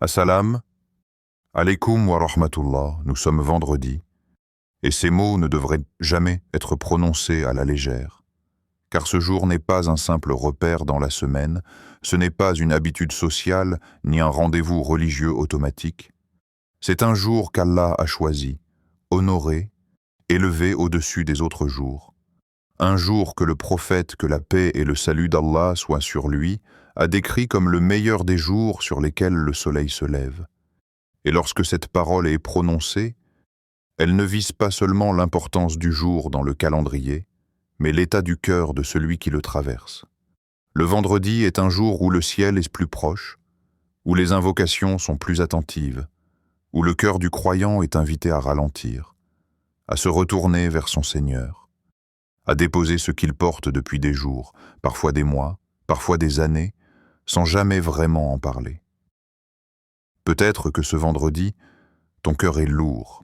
Assalam, alaikum wa rahmatullah, nous sommes vendredi, et ces mots ne devraient jamais être prononcés à la légère, car ce jour n'est pas un simple repère dans la semaine, ce n'est pas une habitude sociale ni un rendez-vous religieux automatique. C'est un jour qu'Allah a choisi, honoré, élevé au-dessus des autres jours. Un jour que le prophète, que la paix et le salut d'Allah soient sur lui, a décrit comme le meilleur des jours sur lesquels le soleil se lève. Et lorsque cette parole est prononcée, elle ne vise pas seulement l'importance du jour dans le calendrier, mais l'état du cœur de celui qui le traverse. Le vendredi est un jour où le ciel est plus proche, où les invocations sont plus attentives, où le cœur du croyant est invité à ralentir, à se retourner vers son Seigneur, à déposer ce qu'il porte depuis des jours, parfois des mois, parfois des années, sans jamais vraiment en parler. Peut-être que ce vendredi, ton cœur est lourd,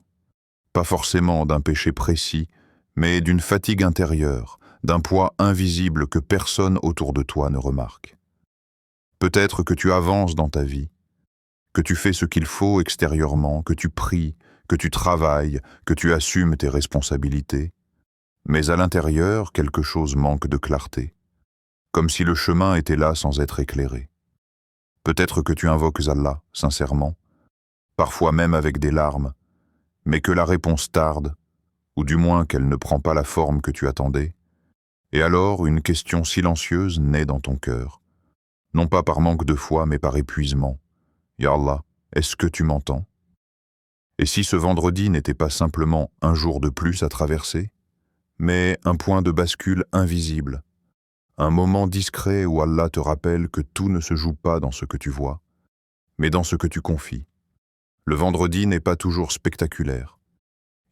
pas forcément d'un péché précis, mais d'une fatigue intérieure, d'un poids invisible que personne autour de toi ne remarque. Peut-être que tu avances dans ta vie, que tu fais ce qu'il faut extérieurement, que tu pries, que tu travailles, que tu assumes tes responsabilités, mais à l'intérieur, quelque chose manque de clarté, comme si le chemin était là sans être éclairé. Peut-être que tu invoques Allah, sincèrement, parfois même avec des larmes, mais que la réponse tarde, ou du moins qu'elle ne prend pas la forme que tu attendais, et alors une question silencieuse naît dans ton cœur, non pas par manque de foi, mais par épuisement. Ya Allah, est-ce que tu m'entends? Et si ce vendredi n'était pas simplement un jour de plus à traverser, mais un point de bascule invisible, un moment discret où Allah te rappelle que tout ne se joue pas dans ce que tu vois, mais dans ce que tu confies. Le vendredi n'est pas toujours spectaculaire.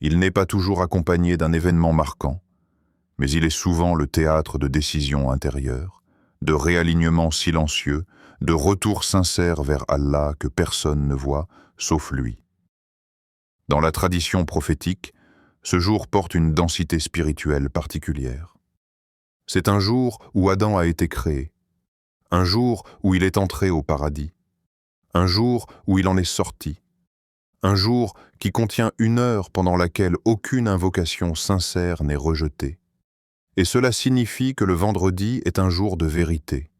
Il n'est pas toujours accompagné d'un événement marquant, mais il est souvent le théâtre de décisions intérieures, de réalignements silencieux, de retours sincères vers Allah que personne ne voit, sauf lui. Dans la tradition prophétique, ce jour porte une densité spirituelle particulière. C'est un jour où Adam a été créé, un jour où il est entré au paradis, un jour où il en est sorti, un jour qui contient une heure pendant laquelle aucune invocation sincère n'est rejetée. Et cela signifie que le vendredi est un jour de vérité,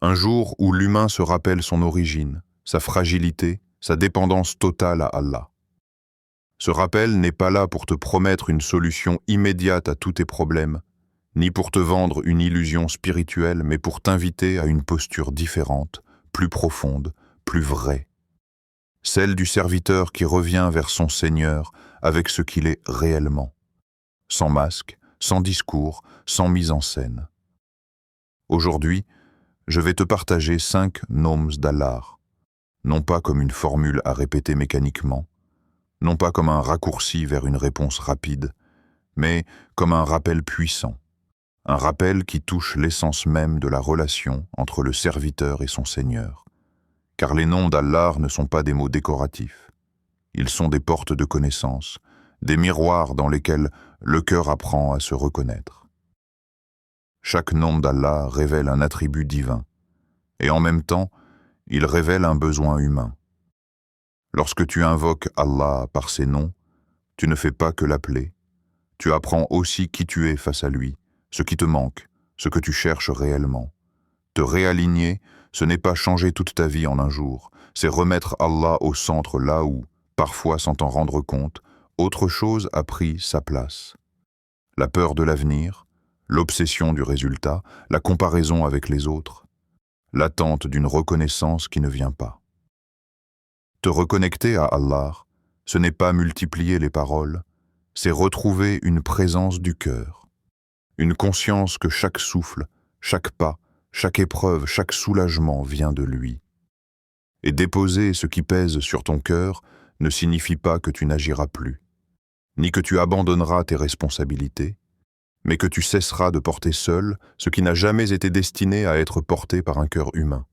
un jour où l'humain se rappelle son origine, sa fragilité, sa dépendance totale à Allah. Ce rappel n'est pas là pour te promettre une solution immédiate à tous tes problèmes, ni pour te vendre une illusion spirituelle, mais pour t'inviter à une posture différente, plus profonde, plus vraie. Celle du serviteur qui revient vers son Seigneur avec ce qu'il est réellement, sans masque, sans discours, sans mise en scène. Aujourd'hui, je vais te partager 5 noms d'Allah, non pas comme une formule à répéter mécaniquement, non pas comme un raccourci vers une réponse rapide, mais comme un rappel puissant, un rappel qui touche l'essence même de la relation entre le serviteur et son Seigneur. Car les noms d'Allah ne sont pas des mots décoratifs. Ils sont des portes de connaissance, des miroirs dans lesquels le cœur apprend à se reconnaître. Chaque nom d'Allah révèle un attribut divin, et en même temps, il révèle un besoin humain. Lorsque tu invoques Allah par ses noms, tu ne fais pas que l'appeler, tu apprends aussi qui tu es face à lui, ce qui te manque, ce que tu cherches réellement. Te réaligner, ce n'est pas changer toute ta vie en un jour, c'est remettre Allah au centre là où, parfois sans t'en rendre compte, autre chose a pris sa place. La peur de l'avenir, l'obsession du résultat, la comparaison avec les autres, l'attente d'une reconnaissance qui ne vient pas. Te reconnecter à Allah, ce n'est pas multiplier les paroles, c'est retrouver une présence du cœur, une conscience que chaque souffle, chaque pas, chaque épreuve, chaque soulagement vient de lui. Et déposer ce qui pèse sur ton cœur ne signifie pas que tu n'agiras plus, ni que tu abandonneras tes responsabilités, mais que tu cesseras de porter seul ce qui n'a jamais été destiné à être porté par un cœur humain.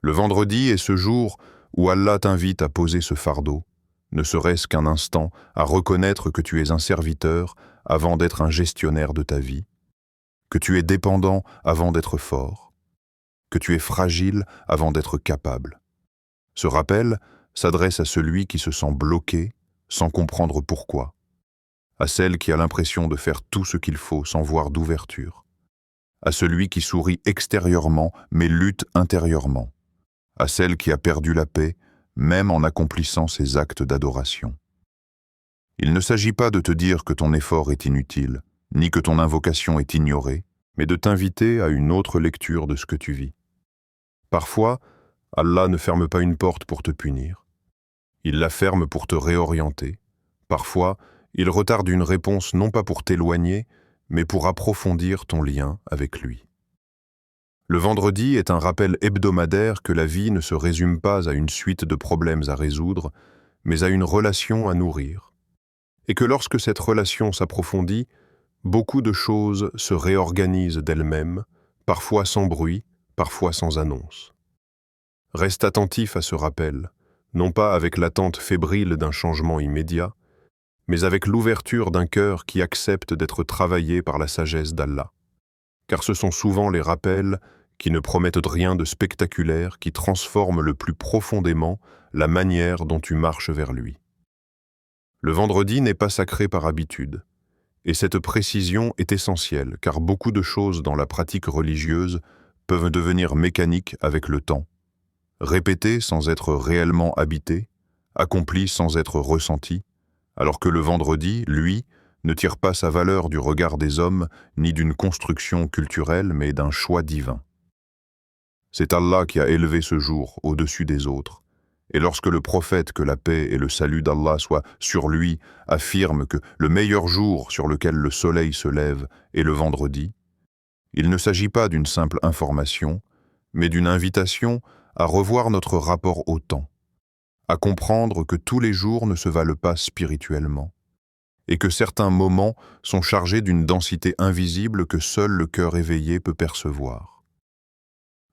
Le vendredi est ce jour où Allah t'invite à poser ce fardeau, ne serait-ce qu'un instant, à reconnaître que tu es un serviteur avant d'être un gestionnaire de ta vie, que tu es dépendant avant d'être fort, que tu es fragile avant d'être capable. Ce rappel s'adresse à celui qui se sent bloqué sans comprendre pourquoi, à celle qui a l'impression de faire tout ce qu'il faut sans voir d'ouverture, à celui qui sourit extérieurement mais lutte intérieurement, à celle qui a perdu la paix même en accomplissant ses actes d'adoration. Il ne s'agit pas de te dire que ton effort est inutile, ni que ton invocation est ignorée, mais de t'inviter à une autre lecture de ce que tu vis. Parfois, Allah ne ferme pas une porte pour te punir. Il la ferme pour te réorienter. Parfois, il retarde une réponse non pas pour t'éloigner, mais pour approfondir ton lien avec lui. Le vendredi est un rappel hebdomadaire que la vie ne se résume pas à une suite de problèmes à résoudre, mais à une relation à nourrir. Et que lorsque cette relation s'approfondit, beaucoup de choses se réorganisent d'elles-mêmes, parfois sans bruit, parfois sans annonce. Reste attentif à ce rappel, non pas avec l'attente fébrile d'un changement immédiat, mais avec l'ouverture d'un cœur qui accepte d'être travaillé par la sagesse d'Allah. Car ce sont souvent les rappels qui ne promettent rien de spectaculaire, qui transforment le plus profondément la manière dont tu marches vers lui. Le vendredi n'est pas sacré par habitude, et cette précision est essentielle, car beaucoup de choses dans la pratique religieuse peuvent devenir mécaniques avec le temps, répétées sans être réellement habitées, accomplies sans être ressenties, alors que le vendredi, lui, ne tire pas sa valeur du regard des hommes ni d'une construction culturelle, mais d'un choix divin. C'est Allah qui a élevé ce jour au-dessus des autres, et lorsque le prophète, que la paix et le salut d'Allah soient sur lui, affirme que le meilleur jour sur lequel le soleil se lève est le vendredi, il ne s'agit pas d'une simple information, mais d'une invitation à revoir notre rapport au temps, à comprendre que tous les jours ne se valent pas spirituellement, et que certains moments sont chargés d'une densité invisible que seul le cœur éveillé peut percevoir.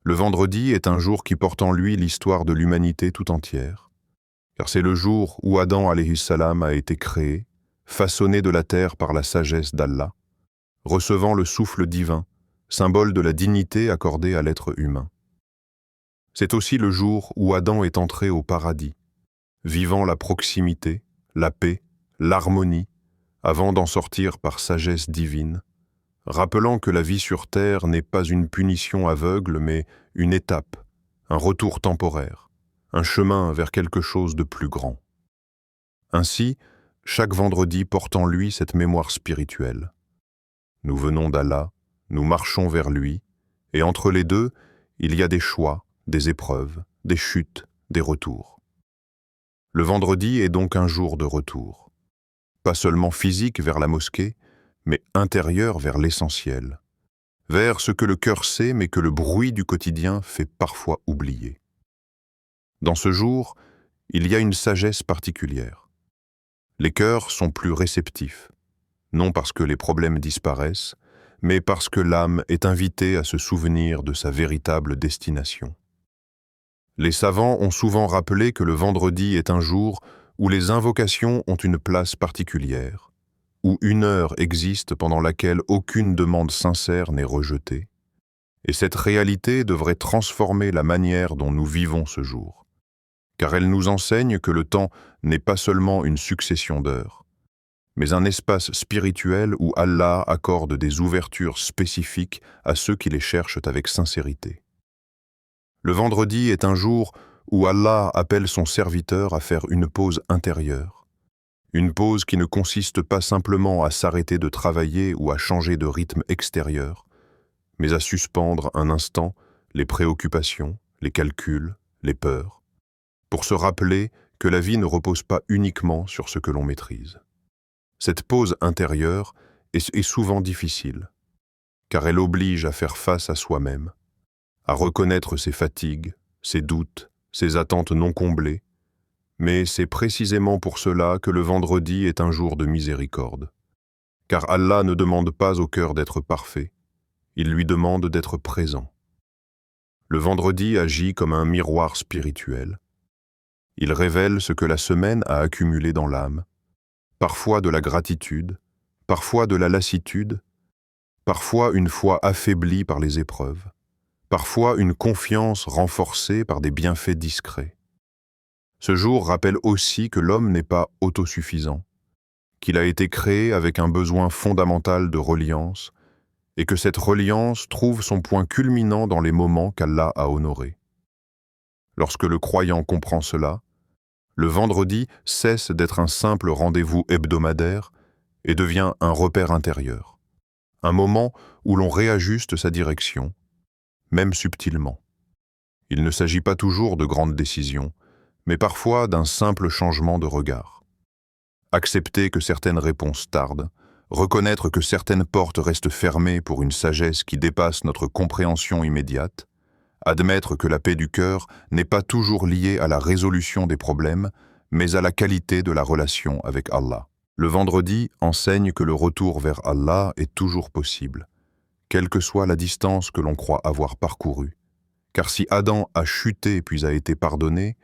Le vendredi est un jour qui porte en lui l'histoire de l'humanité tout entière, car c'est le jour où Adam alayhi salam a été créé, façonné de la terre par la sagesse d'Allah, recevant le souffle divin, symbole de la dignité accordée à l'être humain. C'est aussi le jour où Adam est entré au paradis, vivant la proximité, la paix, l'harmonie, avant d'en sortir par sagesse divine, rappelant que la vie sur terre n'est pas une punition aveugle, mais une étape, un retour temporaire, un chemin vers quelque chose de plus grand. Ainsi, chaque vendredi porte en lui cette mémoire spirituelle. Nous venons d'Allah, nous marchons vers lui, et entre les deux, il y a des choix, des épreuves, des chutes, des retours. Le vendredi est donc un jour de retour, pas seulement physique vers la mosquée, mais intérieur vers l'essentiel, vers ce que le cœur sait mais que le bruit du quotidien fait parfois oublier. Dans ce jour, il y a une sagesse particulière. Les cœurs sont plus réceptifs, non parce que les problèmes disparaissent, mais parce que l'âme est invitée à se souvenir de sa véritable destination. Les savants ont souvent rappelé que le vendredi est un jour où les invocations ont une place particulière, où une heure existe pendant laquelle aucune demande sincère n'est rejetée, et cette réalité devrait transformer la manière dont nous vivons ce jour, car elle nous enseigne que le temps n'est pas seulement une succession d'heures, mais un espace spirituel où Allah accorde des ouvertures spécifiques à ceux qui les cherchent avec sincérité. Le vendredi est un jour où Allah appelle son serviteur à faire une pause intérieure, une pause qui ne consiste pas simplement à s'arrêter de travailler ou à changer de rythme extérieur, mais à suspendre un instant les préoccupations, les calculs, les peurs, pour se rappeler que la vie ne repose pas uniquement sur ce que l'on maîtrise. Cette pause intérieure est souvent difficile, car elle oblige à faire face à soi-même, à reconnaître ses fatigues, ses doutes, ses attentes non comblées, mais c'est précisément pour cela que le vendredi est un jour de miséricorde. Car Allah ne demande pas au cœur d'être parfait, il lui demande d'être présent. Le vendredi agit comme un miroir spirituel. Il révèle ce que la semaine a accumulé dans l'âme, parfois de la gratitude, parfois de la lassitude, parfois une foi affaiblie par les épreuves, parfois une confiance renforcée par des bienfaits discrets. Ce jour rappelle aussi que l'homme n'est pas autosuffisant, qu'il a été créé avec un besoin fondamental de reliance, et que cette reliance trouve son point culminant dans les moments qu'Allah a honorés. Lorsque le croyant comprend cela, le vendredi cesse d'être un simple rendez-vous hebdomadaire et devient un repère intérieur, un moment où l'on réajuste sa direction, même subtilement. Il ne s'agit pas toujours de grandes décisions, mais parfois d'un simple changement de regard. Accepter que certaines réponses tardent, reconnaître que certaines portes restent fermées pour une sagesse qui dépasse notre compréhension immédiate, admettre que la paix du cœur n'est pas toujours liée à la résolution des problèmes, mais à la qualité de la relation avec Allah. Le vendredi enseigne que le retour vers Allah est toujours possible, quelle que soit la distance que l'on croit avoir parcourue. Car si Adam a chuté puis a été pardonné,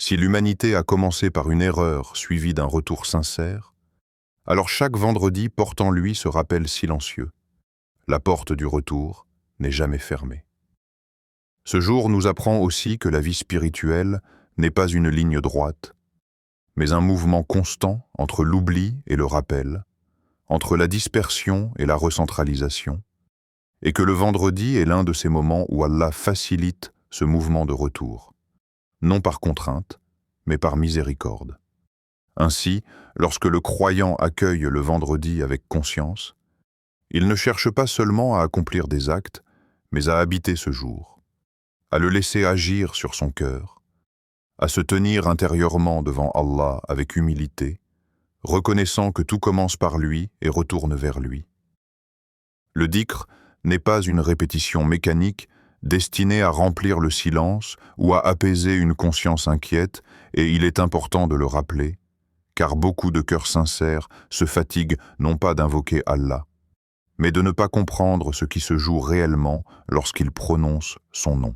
si l'humanité a commencé par une erreur suivie d'un retour sincère, alors chaque vendredi porte en lui ce rappel silencieux. La porte du retour n'est jamais fermée. Ce jour nous apprend aussi que la vie spirituelle n'est pas une ligne droite, mais un mouvement constant entre l'oubli et le rappel, entre la dispersion et la recentralisation, et que le vendredi est l'un de ces moments où Allah facilite ce mouvement de retour, non par contrainte, mais par miséricorde. Ainsi, lorsque le croyant accueille le vendredi avec conscience, il ne cherche pas seulement à accomplir des actes, mais à habiter ce jour, à le laisser agir sur son cœur, à se tenir intérieurement devant Allah avec humilité, reconnaissant que tout commence par lui et retourne vers lui. Le dhikr n'est pas une répétition mécanique destinée à remplir le silence ou à apaiser une conscience inquiète, et il est important de le rappeler, car beaucoup de cœurs sincères se fatiguent non pas d'invoquer Allah, mais de ne pas comprendre ce qui se joue réellement lorsqu'ils prononcent son nom.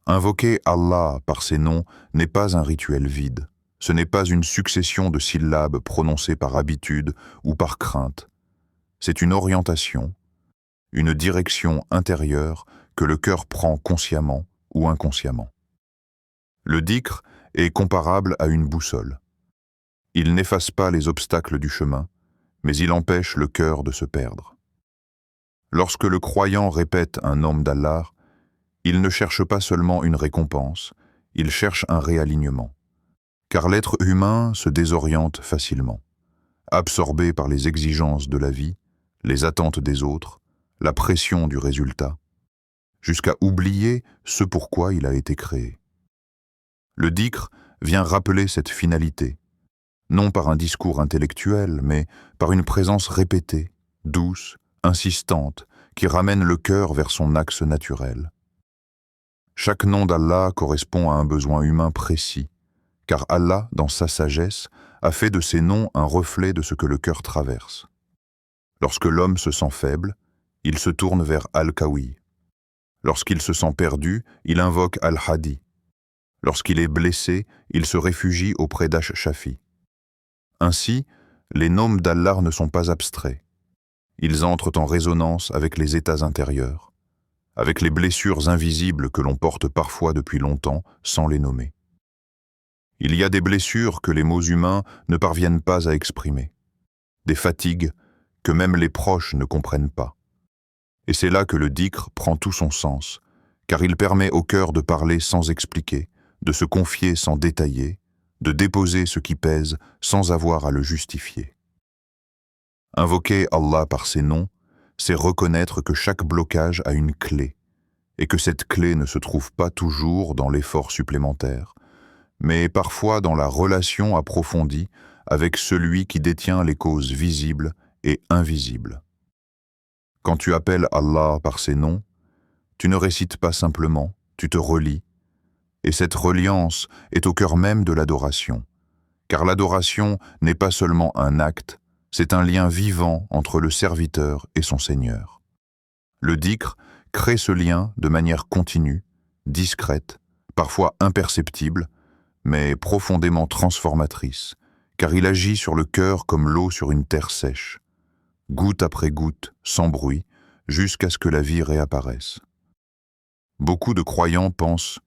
Invoquer Allah par ses noms n'est pas un rituel vide, ce n'est pas une succession de syllabes prononcées par habitude ou par crainte. C'est une orientation, une direction intérieure que le cœur prend consciemment ou inconsciemment. Le dhikr est comparable à une boussole. Il n'efface pas les obstacles du chemin, mais il empêche le cœur de se perdre. Lorsque le croyant répète un nom d'Allah, il ne cherche pas seulement une récompense, il cherche un réalignement. Car l'être humain se désoriente facilement, absorbé par les exigences de la vie, les attentes des autres, la pression du résultat, jusqu'à oublier ce pourquoi il a été créé. Le dhikr vient rappeler cette finalité, non par un discours intellectuel, mais par une présence répétée, douce, insistante, qui ramène le cœur vers son axe naturel. Chaque nom d'Allah correspond à un besoin humain précis, car Allah, dans sa sagesse, a fait de ces noms un reflet de ce que le cœur traverse. Lorsque l'homme se sent faible, il se tourne vers Al-Qawi. Lorsqu'il se sent perdu, il invoque Al-Hadi. Lorsqu'il est blessé, il se réfugie auprès d'Ash-Shafi. Ainsi, les noms d'Allah ne sont pas abstraits. Ils entrent en résonance avec les états intérieurs, avec les blessures invisibles que l'on porte parfois depuis longtemps sans les nommer. Il y a des blessures que les mots humains ne parviennent pas à exprimer, des fatigues que même les proches ne comprennent pas. Et c'est là que le dhikr prend tout son sens, car il permet au cœur de parler sans expliquer, de se confier sans détailler, de déposer ce qui pèse sans avoir à le justifier. Invoquer Allah par ses noms, c'est reconnaître que chaque blocage a une clé, et que cette clé ne se trouve pas toujours dans l'effort supplémentaire, mais parfois dans la relation approfondie avec celui qui détient les causes visibles et invisibles. Quand tu appelles Allah par ses noms, tu ne récites pas simplement, tu te relis, et cette reliance est au cœur même de l'adoration, car l'adoration n'est pas seulement un acte, c'est un lien vivant entre le serviteur et son Seigneur. Le dhikr crée ce lien de manière continue, discrète, parfois imperceptible, mais profondément transformatrice, car il agit sur le cœur comme l'eau sur une terre sèche, goutte après goutte, sans bruit, jusqu'à ce que la vie réapparaisse. Beaucoup de croyants pensent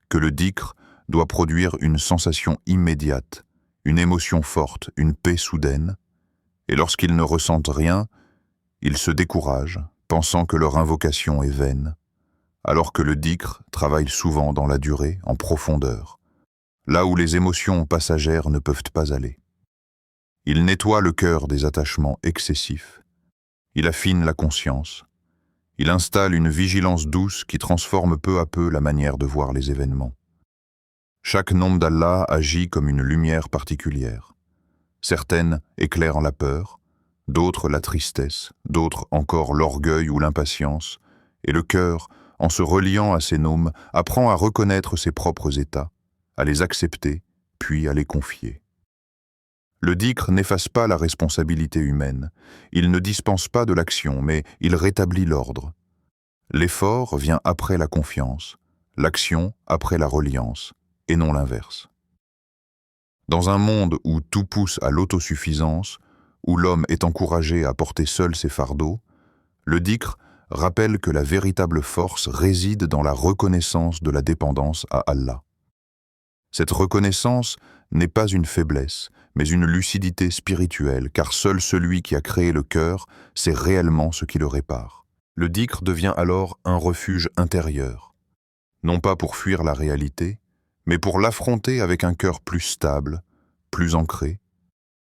que le dhikr doit produire une sensation immédiate, une émotion forte, une paix soudaine, et lorsqu'ils ne ressentent rien, ils se découragent, pensant que leur invocation est vaine, alors que le dhikr travaille souvent dans la durée, en profondeur, là où les émotions passagères ne peuvent pas aller. Il nettoie le cœur des attachements excessifs, il affine la conscience, il installe une vigilance douce qui transforme peu à peu la manière de voir les événements. Chaque nom d'Allah agit comme une lumière particulière. Certaines éclairent la peur, d'autres la tristesse, d'autres encore l'orgueil ou l'impatience, et le cœur, en se reliant à ces noms, apprend à reconnaître ses propres états, à les accepter, puis à les confier. Le dhikr n'efface pas la responsabilité humaine, il ne dispense pas de l'action, mais il rétablit l'ordre. L'effort vient après la confiance, l'action après la reliance, et non l'inverse. Dans un monde où tout pousse à l'autosuffisance, où l'homme est encouragé à porter seul ses fardeaux, le dhikr rappelle que la véritable force réside dans la reconnaissance de la dépendance à Allah. Cette reconnaissance n'est pas une faiblesse, mais une lucidité spirituelle, car seul celui qui a créé le cœur sait réellement ce qui le répare. Le dhikr devient alors un refuge intérieur, non pas pour fuir la réalité, mais pour l'affronter avec un cœur plus stable, plus ancré,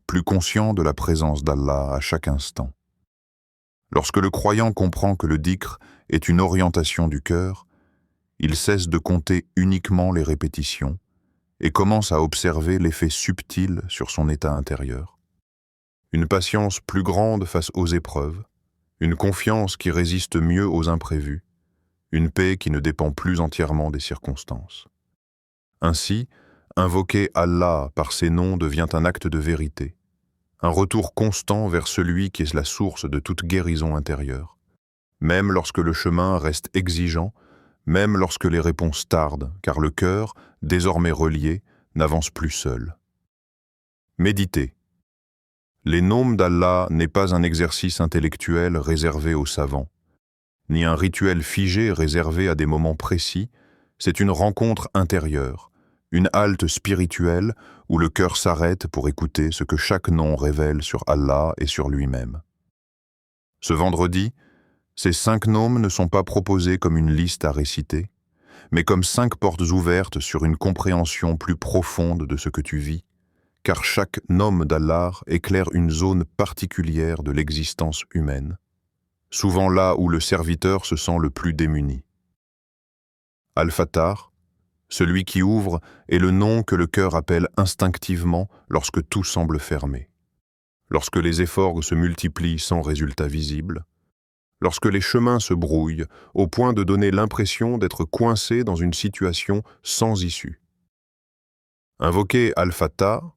plus conscient de la présence d'Allah à chaque instant. Lorsque le croyant comprend que le dhikr est une orientation du cœur, il cesse de compter uniquement les répétitions et commence à observer l'effet subtil sur son état intérieur. Une patience plus grande face aux épreuves, une confiance qui résiste mieux aux imprévus, une paix qui ne dépend plus entièrement des circonstances. Ainsi, invoquer Allah par ses noms devient un acte de vérité, un retour constant vers celui qui est la source de toute guérison intérieure. Même lorsque le chemin reste exigeant, même lorsque les réponses tardent, car le cœur, désormais relié, n'avance plus seul. Méditer. Les noms d'Allah n'est pas un exercice intellectuel réservé aux savants, ni un rituel figé réservé à des moments précis, c'est une rencontre intérieure, une halte spirituelle où le cœur s'arrête pour écouter ce que chaque nom révèle sur Allah et sur lui-même. Ce vendredi, ces 5 noms ne sont pas proposés comme une liste à réciter, mais comme 5 portes ouvertes sur une compréhension plus profonde de ce que tu vis, car chaque nom d'Allah éclaire une zone particulière de l'existence humaine, souvent là où le serviteur se sent le plus démuni. Al-Fattar, celui qui ouvre, est le nom que le cœur appelle instinctivement lorsque tout semble fermé, lorsque les efforts se multiplient sans résultat visible, lorsque les chemins se brouillent au point de donner l'impression d'être coincé dans une situation sans issue. Invoquer Al-Fattar,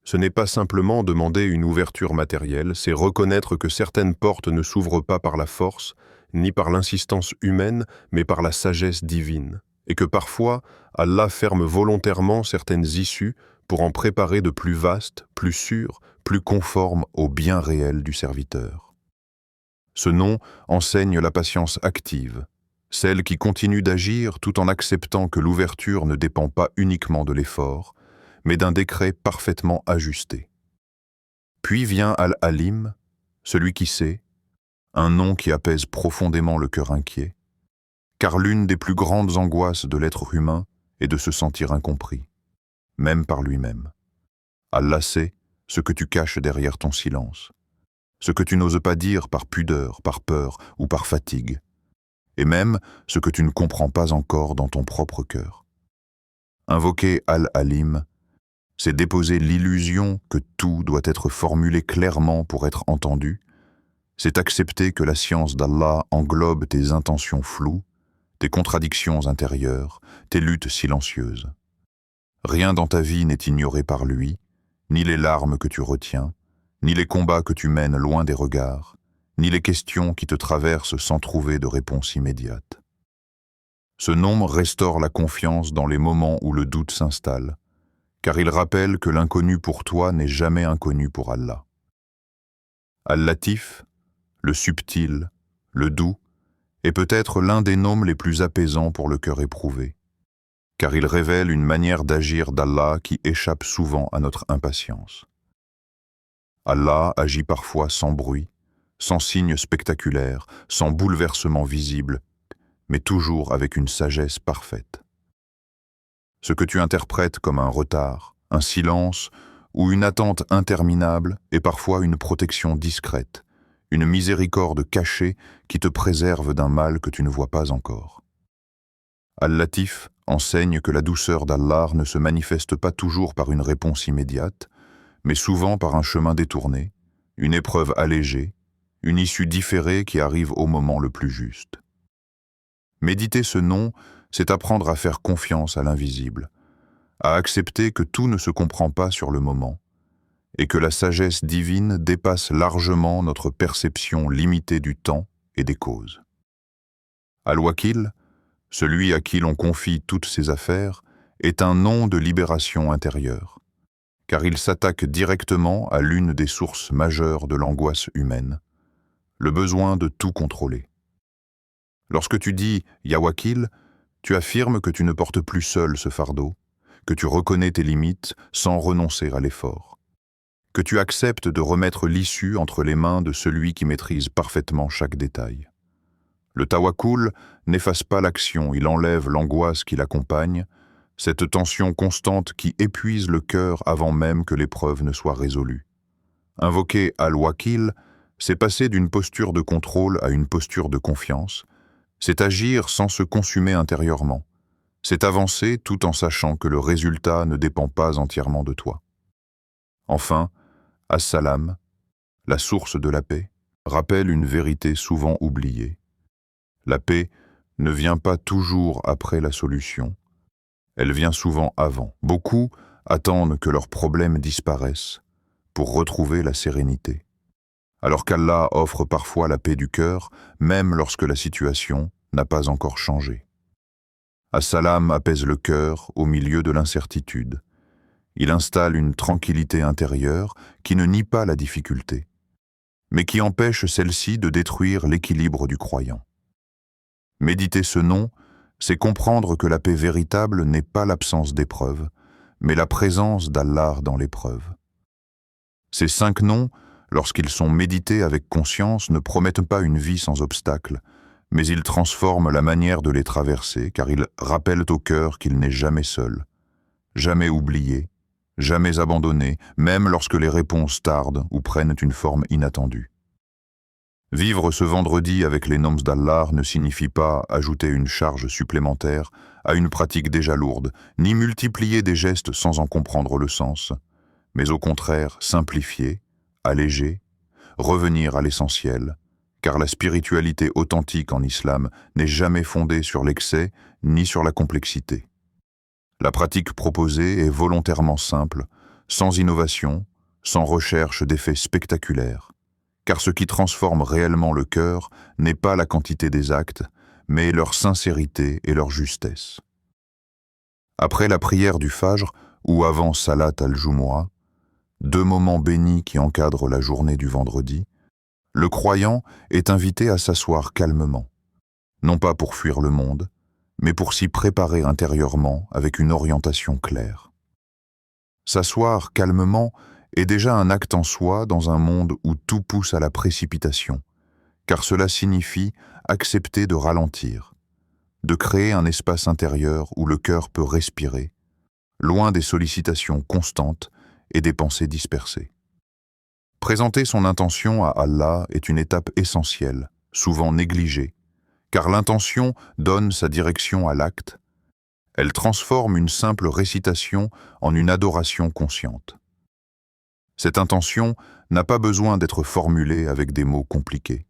ce n'est pas simplement demander une ouverture matérielle, c'est reconnaître que certaines portes ne s'ouvrent pas par la force, ni par l'insistance humaine, mais par la sagesse divine, et que parfois, Allah ferme volontairement certaines issues pour en préparer de plus vastes, plus sûres, plus conformes au bien réel du serviteur. Ce nom enseigne la patience active, celle qui continue d'agir tout en acceptant que l'ouverture ne dépend pas uniquement de l'effort, mais d'un décret parfaitement ajusté. Puis vient Al-Alim, celui qui sait, un nom qui apaise profondément le cœur inquiet, car l'une des plus grandes angoisses de l'être humain est de se sentir incompris, même par lui-même. Allah sait ce que tu caches derrière ton silence, ce que tu n'oses pas dire par pudeur, par peur ou par fatigue, et même ce que tu ne comprends pas encore dans ton propre cœur. Invoquer Al-Alim, c'est déposer l'illusion que tout doit être formulé clairement pour être entendu, c'est accepter que la science d'Allah englobe tes intentions floues, tes contradictions intérieures, tes luttes silencieuses. Rien dans ta vie n'est ignoré par lui, ni les larmes que tu retiens, ni les combats que tu mènes loin des regards, ni les questions qui te traversent sans trouver de réponse immédiate. Ce nom restaure la confiance dans les moments où le doute s'installe, car il rappelle que l'inconnu pour toi n'est jamais inconnu pour Allah. Al-Latif, le subtil, le doux, est peut-être l'un des noms les plus apaisants pour le cœur éprouvé. car il révèle une manière d'agir d'Allah qui échappe souvent à notre impatience. Allah agit parfois sans bruit, sans signe spectaculaire, sans bouleversement visible, mais toujours avec une sagesse parfaite. Ce que tu interprètes comme un retard, un silence ou une attente interminable est parfois une protection discrète, une miséricorde cachée qui te préserve d'un mal que tu ne vois pas encore. Al-Latif enseigne que la douceur d'Allah ne se manifeste pas toujours par une réponse immédiate, mais souvent par un chemin détourné, une épreuve allégée, une issue différée qui arrive au moment le plus juste. Méditer ce nom, c'est apprendre à faire confiance à l'invisible, à accepter que tout ne se comprend pas sur le moment, et que la sagesse divine dépasse largement notre perception limitée du temps et des causes. Al-Wakil, celui à qui l'on confie toutes ses affaires, est un nom de libération intérieure, car il s'attaque directement à l'une des sources majeures de l'angoisse humaine, le besoin de tout contrôler. Lorsque tu dis « Ya Wakil », tu affirmes que tu ne portes plus seul ce fardeau, que tu reconnais tes limites sans renoncer à l'effort, que tu acceptes de remettre l'issue entre les mains de celui qui maîtrise parfaitement chaque détail. Le tawakkul n'efface pas l'action, il enlève l'angoisse qui l'accompagne, cette tension constante qui épuise le cœur avant même que l'épreuve ne soit résolue. Invoquer Al-Wakil, c'est passer d'une posture de contrôle à une posture de confiance, c'est agir sans se consumer intérieurement, c'est avancer tout en sachant que le résultat ne dépend pas entièrement de toi. Enfin, As-Salam, la source de la paix, rappelle une vérité souvent oubliée. La paix ne vient pas toujours après la solution, elle vient souvent avant. Beaucoup attendent que leurs problèmes disparaissent pour retrouver la sérénité, alors qu'Allah offre parfois la paix du cœur, même lorsque la situation n'a pas encore changé. As-Salam apaise le cœur au milieu de l'incertitude. Il installe une tranquillité intérieure qui ne nie pas la difficulté, mais qui empêche celle-ci de détruire l'équilibre du croyant. Méditer ce nom, c'est comprendre que la paix véritable n'est pas l'absence d'épreuve, mais la présence d'Allah dans l'épreuve. Ces 5 noms, lorsqu'ils sont médités avec conscience, ne promettent pas une vie sans obstacles, mais ils transforment la manière de les traverser, car ils rappellent au cœur qu'il n'est jamais seul, jamais oublié, jamais abandonné, même lorsque les réponses tardent ou prennent une forme inattendue. Vivre ce vendredi avec les noms d'Allah ne signifie pas ajouter une charge supplémentaire à une pratique déjà lourde, ni multiplier des gestes sans en comprendre le sens, mais au contraire simplifier, alléger, revenir à l'essentiel, car la spiritualité authentique en islam n'est jamais fondée sur l'excès ni sur la complexité. La pratique proposée est volontairement simple, sans innovation, sans recherche d'effets spectaculaires, car ce qui transforme réellement le cœur n'est pas la quantité des actes, mais leur sincérité et leur justesse. Après la prière du Fajr ou avant Salat al-Jumu'ah, 2 moments bénis qui encadrent la journée du vendredi, le croyant est invité à s'asseoir calmement, non pas pour fuir le monde, mais pour s'y préparer intérieurement avec une orientation claire. S'asseoir calmement est déjà un acte en soi dans un monde où tout pousse à la précipitation, car cela signifie accepter de ralentir, de créer un espace intérieur où le cœur peut respirer, loin des sollicitations constantes et des pensées dispersées. Présenter son intention à Allah est une étape essentielle, souvent négligée, car l'intention donne sa direction à l'acte. Elle transforme une simple récitation en une adoration consciente. Cette intention n'a pas besoin d'être formulée avec des mots compliqués.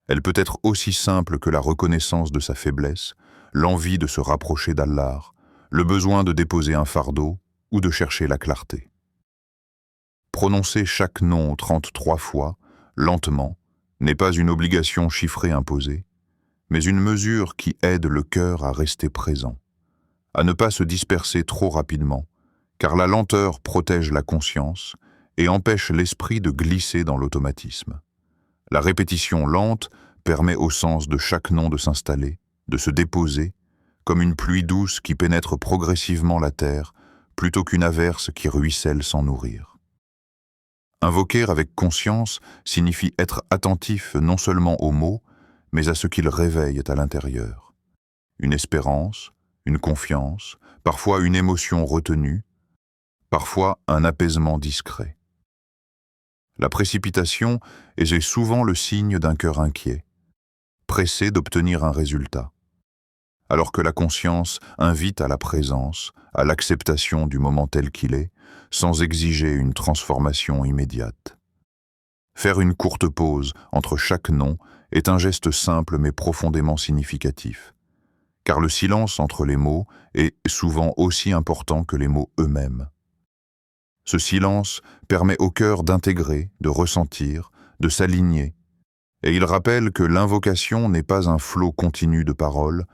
Elle peut être aussi simple que la reconnaissance de sa faiblesse, l'envie de se rapprocher d'Allah, le besoin de déposer un fardeau ou de chercher la clarté. Prononcer chaque nom 33 fois, lentement, n'est pas une obligation chiffrée imposée, mais une mesure qui aide le cœur à rester présent, à ne pas se disperser trop rapidement, car la lenteur protège la conscience et empêche l'esprit de glisser dans l'automatisme. La répétition lente permet au sens de chaque nom de s'installer, de se déposer, comme une pluie douce qui pénètre progressivement la terre, plutôt qu'une averse qui ruisselle sans nourrir. Invoquer avec conscience signifie être attentif non seulement aux mots, mais à ce qu'ils réveillent à l'intérieur. Une espérance, une confiance, parfois une émotion retenue, parfois un apaisement discret. La précipitation est souvent le signe d'un cœur inquiet, pressé d'obtenir un résultat, alors que la conscience invite à la présence, à l'acceptation du moment tel qu'il est, sans exiger une transformation immédiate. Faire une courte pause entre chaque nom est un geste simple mais profondément significatif, car le silence entre les mots est souvent aussi important que les mots eux-mêmes. Ce silence permet au cœur d'intégrer, de ressentir, de s'aligner, et il rappelle que l'invocation n'est pas un flot continu de paroles,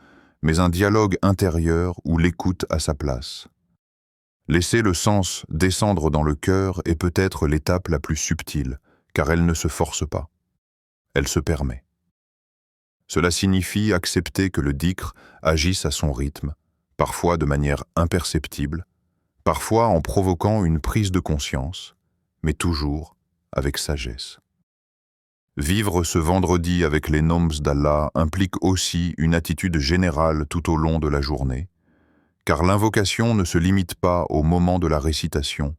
mais un dialogue intérieur où l'écoute a sa place. Laisser le sens descendre dans le cœur est peut-être l'étape la plus subtile, car elle ne se force pas. Elle se permet. Cela signifie accepter que le dhikr agisse à son rythme, parfois de manière imperceptible, parfois en provoquant une prise de conscience, mais toujours avec sagesse. Vivre ce vendredi avec les noms d'Allah implique aussi une attitude générale tout au long de la journée, car l'invocation ne se limite pas au moment de la récitation.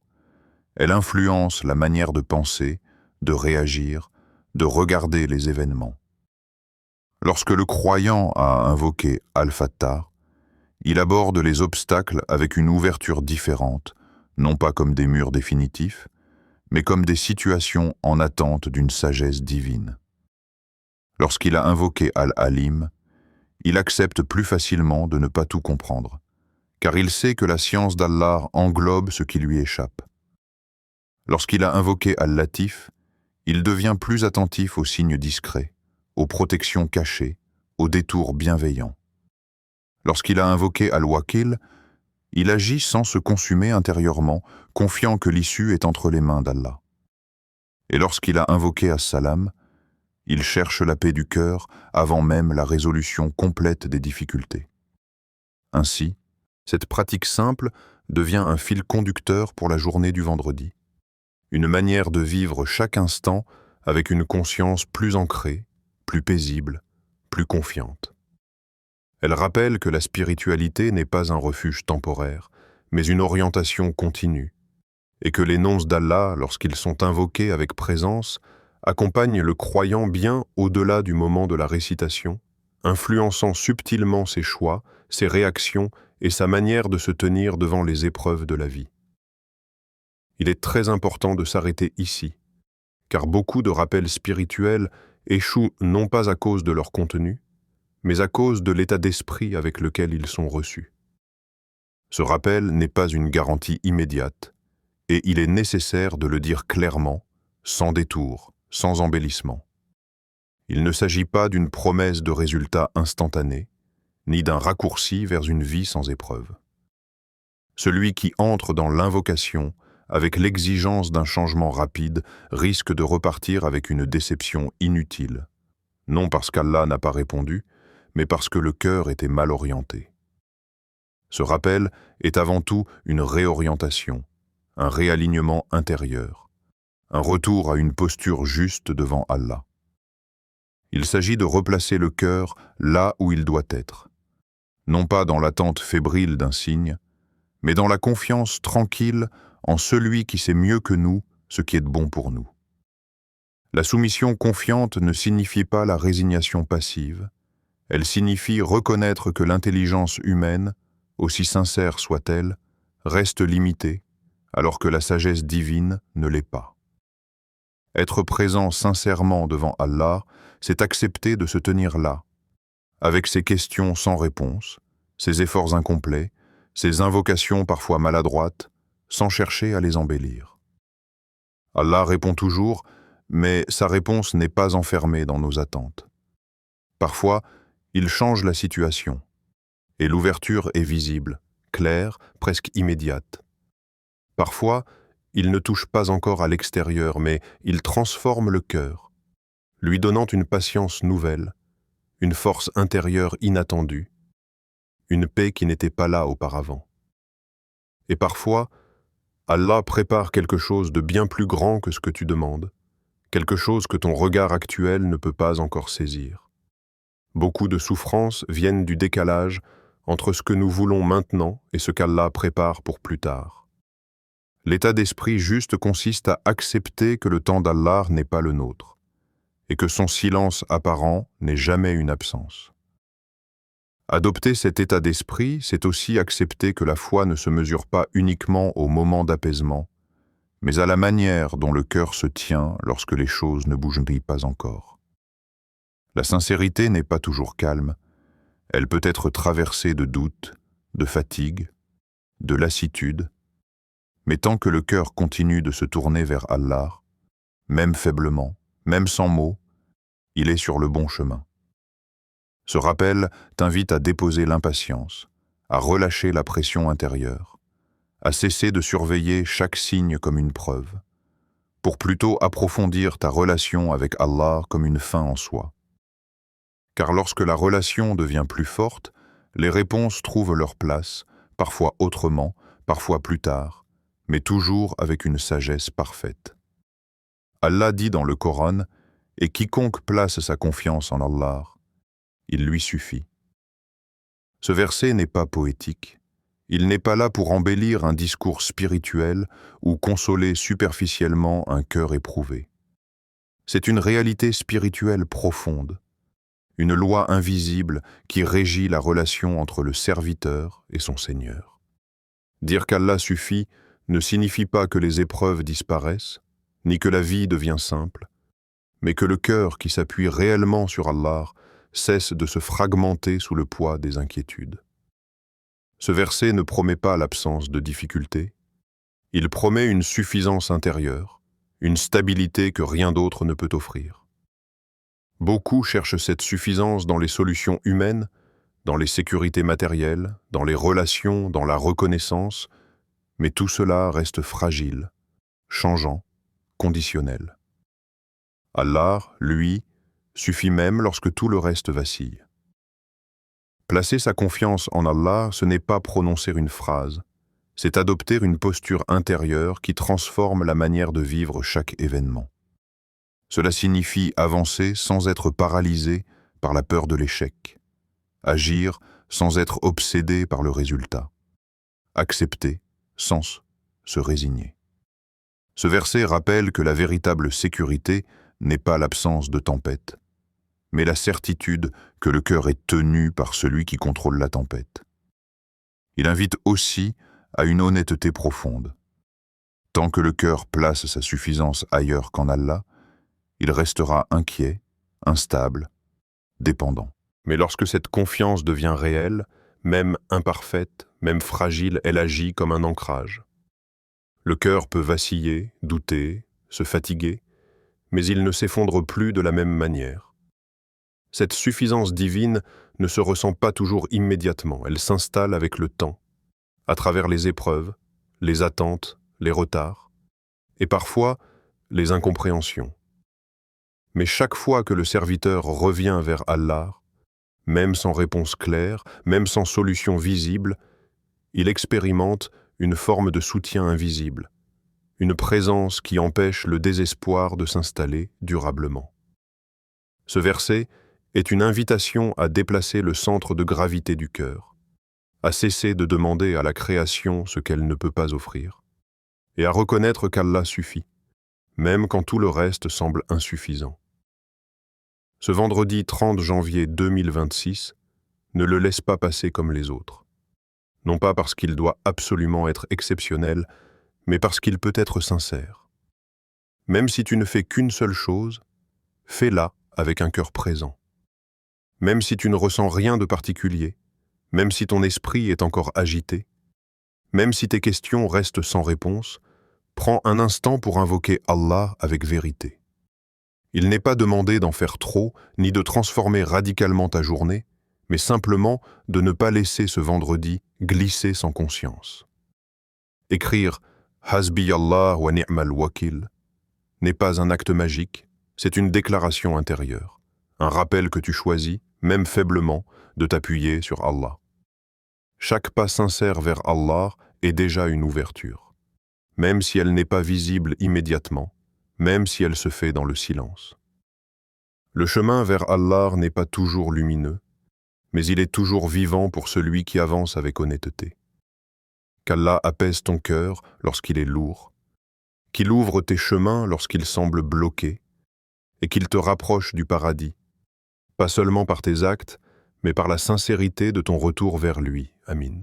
Elle influence la manière de penser, de réagir, de regarder les événements. Lorsque le croyant a invoqué Al-Fattar, il aborde les obstacles avec une ouverture différente, non pas comme des murs définitifs, mais comme des situations en attente d'une sagesse divine. Lorsqu'il a invoqué Al-Alim, il accepte plus facilement de ne pas tout comprendre, car il sait que la science d'Allah englobe ce qui lui échappe. Lorsqu'il a invoqué Al-Latif, il devient plus attentif aux signes discrets, aux protections cachées, aux détours bienveillants. Lorsqu'il a invoqué Al-Wakil, il agit sans se consumer intérieurement, confiant que l'issue est entre les mains d'Allah. Et lorsqu'il a invoqué As-Salam, il cherche la paix du cœur avant même la résolution complète des difficultés. Ainsi, cette pratique simple devient un fil conducteur pour la journée du vendredi, une manière de vivre chaque instant avec une conscience plus ancrée, plus paisible, plus confiante. Elle rappelle que la spiritualité n'est pas un refuge temporaire, mais une orientation continue, et que les noms d'Allah, lorsqu'ils sont invoqués avec présence, accompagnent le croyant bien au-delà du moment de la récitation, influençant subtilement ses choix, ses réactions et sa manière de se tenir devant les épreuves de la vie. Il est très important de s'arrêter ici, car beaucoup de rappels spirituels échouent non pas à cause de leur contenu, mais à cause de l'état d'esprit avec lequel ils sont reçus. Ce rappel n'est pas une garantie immédiate, et il est nécessaire de le dire clairement, sans détour, sans embellissement. Il ne s'agit pas d'une promesse de résultat instantané, ni d'un raccourci vers une vie sans épreuve. Celui qui entre dans l'invocation avec l'exigence d'un changement rapide risque de repartir avec une déception inutile, non parce qu'Allah n'a pas répondu, mais parce que le cœur était mal orienté. Ce rappel est avant tout une réorientation, un réalignement intérieur, un retour à une posture juste devant Allah. Il s'agit de replacer le cœur là où il doit être, non pas dans l'attente fébrile d'un signe, mais dans la confiance tranquille en celui qui sait mieux que nous ce qui est bon pour nous. La soumission confiante ne signifie pas la résignation passive, elle signifie reconnaître que l'intelligence humaine, aussi sincère soit-elle, reste limitée, alors que la sagesse divine ne l'est pas. Être présent sincèrement devant Allah, c'est accepter de se tenir là, avec ses questions sans réponse, ses efforts incomplets, ses invocations parfois maladroites, sans chercher à les embellir. Allah répond toujours, mais sa réponse n'est pas enfermée dans nos attentes. Parfois, il change la situation, et l'ouverture est visible, claire, presque immédiate. Parfois, il ne touche pas encore à l'extérieur, mais il transforme le cœur, lui donnant une patience nouvelle, une force intérieure inattendue, une paix qui n'était pas là auparavant. Et parfois, Allah prépare quelque chose de bien plus grand que ce que tu demandes, quelque chose que ton regard actuel ne peut pas encore saisir. Beaucoup de souffrances viennent du décalage entre ce que nous voulons maintenant et ce qu'Allah prépare pour plus tard. L'état d'esprit juste consiste à accepter que le temps d'Allah n'est pas le nôtre, et que son silence apparent n'est jamais une absence. Adopter cet état d'esprit, c'est aussi accepter que la foi ne se mesure pas uniquement au moment d'apaisement, mais à la manière dont le cœur se tient lorsque les choses ne bougent pas encore. La sincérité n'est pas toujours calme, elle peut être traversée de doutes, de fatigue, de lassitude, mais tant que le cœur continue de se tourner vers Allah, même faiblement, même sans mots, il est sur le bon chemin. Ce rappel t'invite à déposer l'impatience, à relâcher la pression intérieure, à cesser de surveiller chaque signe comme une preuve, pour plutôt approfondir ta relation avec Allah comme une fin en soi. Car lorsque la relation devient plus forte, les réponses trouvent leur place, parfois autrement, parfois plus tard, mais toujours avec une sagesse parfaite. Allah dit dans le Coran, « Et quiconque place sa confiance en Allah, il lui suffit. » Ce verset n'est pas poétique. Il n'est pas là pour embellir un discours spirituel ou consoler superficiellement un cœur éprouvé. C'est une réalité spirituelle profonde, une loi invisible qui régit la relation entre le serviteur et son Seigneur. Dire qu'Allah suffit ne signifie pas que les épreuves disparaissent, ni que la vie devient simple, mais que le cœur qui s'appuie réellement sur Allah cesse de se fragmenter sous le poids des inquiétudes. Ce verset ne promet pas l'absence de difficultés, il promet une suffisance intérieure, une stabilité que rien d'autre ne peut offrir. Beaucoup cherchent cette suffisance dans les solutions humaines, dans les sécurités matérielles, dans les relations, dans la reconnaissance, mais tout cela reste fragile, changeant, conditionnel. Allah, lui, suffit même lorsque tout le reste vacille. Placer sa confiance en Allah, ce n'est pas prononcer une phrase, c'est adopter une posture intérieure qui transforme la manière de vivre chaque événement. Cela signifie avancer sans être paralysé par la peur de l'échec, agir sans être obsédé par le résultat, accepter sans se résigner. Ce verset rappelle que la véritable sécurité n'est pas l'absence de tempête, mais la certitude que le cœur est tenu par celui qui contrôle la tempête. Il invite aussi à une honnêteté profonde. Tant que le cœur place sa suffisance ailleurs qu'en Allah, il restera inquiet, instable, dépendant. Mais lorsque cette confiance devient réelle, même imparfaite, même fragile, elle agit comme un ancrage. Le cœur peut vaciller, douter, se fatiguer, mais il ne s'effondre plus de la même manière. Cette suffisance divine ne se ressent pas toujours immédiatement, elle s'installe avec le temps, à travers les épreuves, les attentes, les retards, et parfois les incompréhensions. Mais chaque fois que le serviteur revient vers Allah, même sans réponse claire, même sans solution visible, il expérimente une forme de soutien invisible, une présence qui empêche le désespoir de s'installer durablement. Ce verset est une invitation à déplacer le centre de gravité du cœur, à cesser de demander à la création ce qu'elle ne peut pas offrir, et à reconnaître qu'Allah suffit, même quand tout le reste semble insuffisant. Ce vendredi 30 janvier 2026, ne le laisse pas passer comme les autres. Non pas parce qu'il doit absolument être exceptionnel, mais parce qu'il peut être sincère. Même si tu ne fais qu'une seule chose, fais-la avec un cœur présent. Même si tu ne ressens rien de particulier, même si ton esprit est encore agité, même si tes questions restent sans réponse, prends un instant pour invoquer Allah avec vérité. Il n'est pas demandé d'en faire trop, ni de transformer radicalement ta journée, mais simplement de ne pas laisser ce vendredi glisser sans conscience. Écrire « Hasbi Allah wa ni'mal wakil » n'est pas un acte magique, c'est une déclaration intérieure, un rappel que tu choisis, même faiblement, de t'appuyer sur Allah. Chaque pas sincère vers Allah est déjà une ouverture, même si elle n'est pas visible immédiatement, même si elle se fait dans le silence. Le chemin vers Allah n'est pas toujours lumineux, mais il est toujours vivant pour celui qui avance avec honnêteté. Qu'Allah apaise ton cœur lorsqu'il est lourd, qu'il ouvre tes chemins lorsqu'ils semblent bloqués, et qu'il te rapproche du paradis, pas seulement par tes actes, mais par la sincérité de ton retour vers lui. Amin.